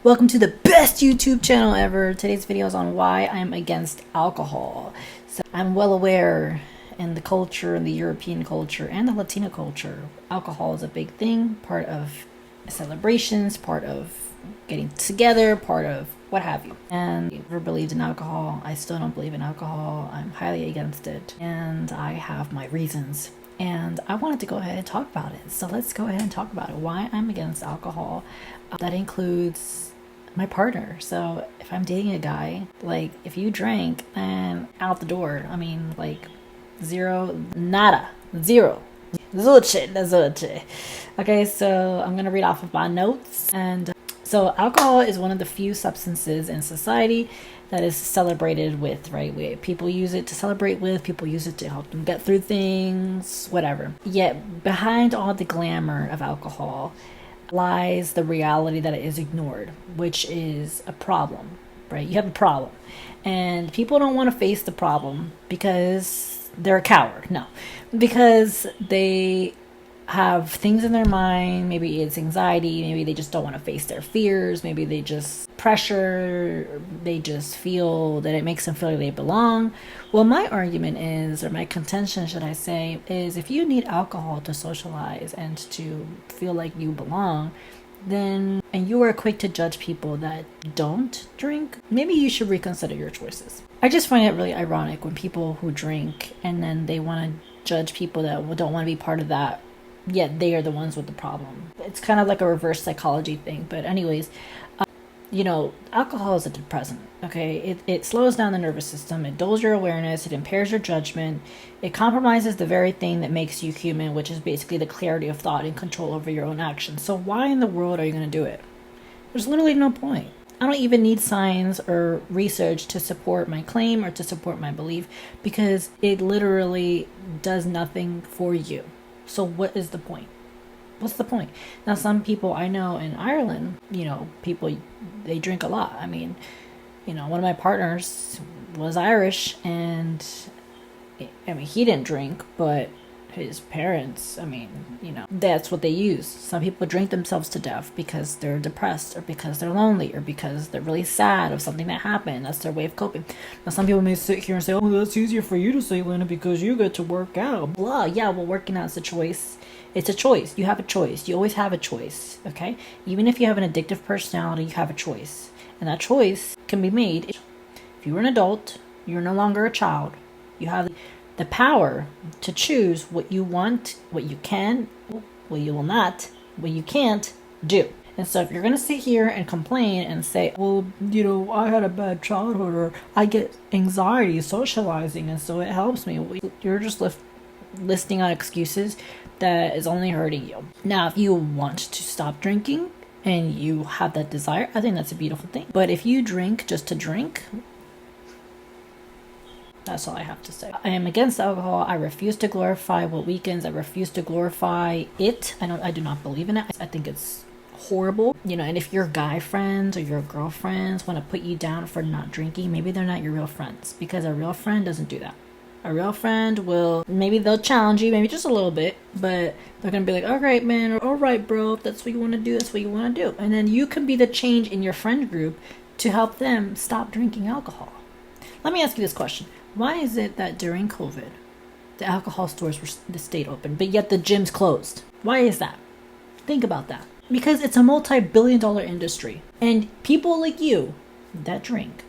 Welcome to the best YouTube channel ever. Today's video is on why I'm against alcohol. So I'm well aware in the culture, in the European culture and the Latino culture, alcohol is a big thing, part of celebrations, part of getting together, part of what have you. And I never believed in alcohol. I still don't believe in alcohol. I'm highly against it. And I have my reasons. And I wanted to go ahead and talk about it. So let's go ahead and talk about it. Why I'm against alcohol. That includes my partner. So if I'm dating a guy, like if you drank, then out the door. I mean, like zero, nada, zero. Zilch. Okay, so I'm gonna read off of my notes. And so alcohol is one of the few substances in society that is celebrated with, right? People use it to celebrate with, people use it to help them get through things, whatever. Yet behind all the glamour of alcohol lies the reality that it is ignored, which is a problem, right? You have a problem. And people don't want to face the problem because they're a coward. No, because they have things in their mind. Maybe it's anxiety, maybe they just don't want to face their fears, maybe they just pressure, they just feel that it makes them feel like they belong. Well, my argument is, or my contention should I say, is if you need alcohol to socialize and to feel like you belong, then, and you are quick to judge people that don't drink, maybe you should reconsider your choices. I just find it really ironic when people who drink and then they want to judge people that don't want to be part of that, yet they are the ones with the problem. It's kind of like a reverse psychology thing. But anyways, alcohol is a depressant, okay? It slows down the nervous system, it dulls your awareness, it impairs your judgment, it compromises the very thing that makes you human, which is basically the clarity of thought and control over your own actions. So why in the world are you going to do it? There's literally no point. I don't even need science or research to support my claim or to support my belief, because it literally does nothing for you. So what is the point? What's the point? Now, some people I know in Ireland, people, they drink a lot. I mean, one of my partners was Irish, and he didn't drink, but his parents, that's what they use. Some people drink themselves to death because they're depressed, or because they're lonely, or because they're really sad of something that happened. That's their way of coping. Now, some people may sit here and say, oh, that's easier for you to say, Lena, because you get to work out. Blah. Yeah, well, working out is a choice. It's a choice. You have a choice. You always have a choice, okay? Even if you have an addictive personality, you have a choice. And that choice can be made. If you're an adult, you're no longer a child. You have the power to choose what you want, what you can, what you will not, what you can't do. And so if you're going to sit here and complain and say, well, I had a bad childhood, or I get anxiety socializing and so it helps me, you're just listing out excuses that is only hurting you. Now, if you want to stop drinking and you have that desire, I think that's a beautiful thing. But if you drink just to drink, that's all I have to say. I am against alcohol. I refuse to glorify what weekends. I refuse to glorify it. I do not believe in it. I think it's horrible. And if your guy friends or your girlfriends want to put you down for not drinking, maybe they're not your real friends, because a real friend doesn't do that. A real friend maybe they'll challenge you, maybe just a little bit, but they're going to be like, all right, man, or all right, bro, if that's what you want to do, that's what you want to do. And then you can be the change in your friend group to help them stop drinking alcohol. Let me ask you this question. Why is it that during COVID, the alcohol stores stayed open, but yet the gyms closed? Why is that? Think about that. Because it's a multi-billion-dollar industry. And people like you that drink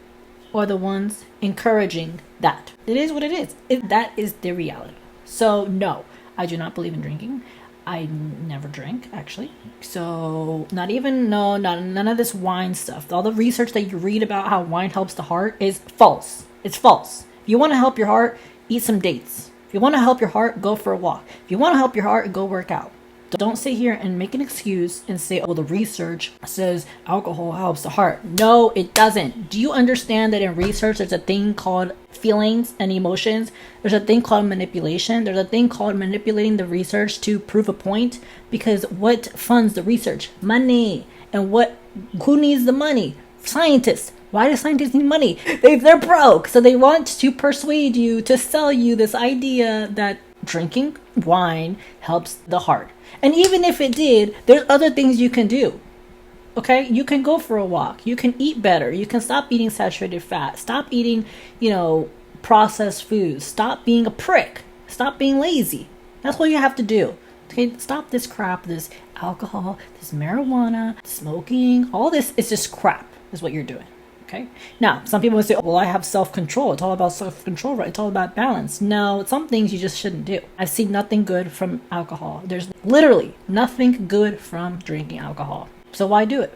are the ones encouraging that. It is what it is. That is the reality. So no, I do not believe in drinking. I never drink, actually. So none of this wine stuff. All the research that you read about how wine helps the heart is false. It's false. If you want to help your heart, eat some dates. If you want to help your heart, go for a walk. If you want to help your heart, go work out. Don't sit here and make an excuse and say, oh, the research says alcohol helps the heart. No, it doesn't. Do you understand that in research, there's a thing called feelings and emotions? There's a thing called manipulation. There's a thing called manipulating the research to prove a point. Because what funds the research? Money. And who needs the money? Scientists. Why do scientists need money? They're broke. So they want to persuade you, to sell you this idea that drinking wine helps the heart. And even if it did, there's other things you can do. Okay, you can go for a walk. You can eat better. You can stop eating saturated fat. Stop eating, processed foods. Stop being a prick. Stop being lazy. That's what you have to do. Okay, stop this crap, this alcohol, this marijuana, smoking. All this is just crap, is what you're doing. Okay. Now, some people will say, well, I have self-control. It's all about self-control, right? It's all about balance. No, some things you just shouldn't do. I've seen nothing good from alcohol. There's literally nothing good from drinking alcohol. So why do it?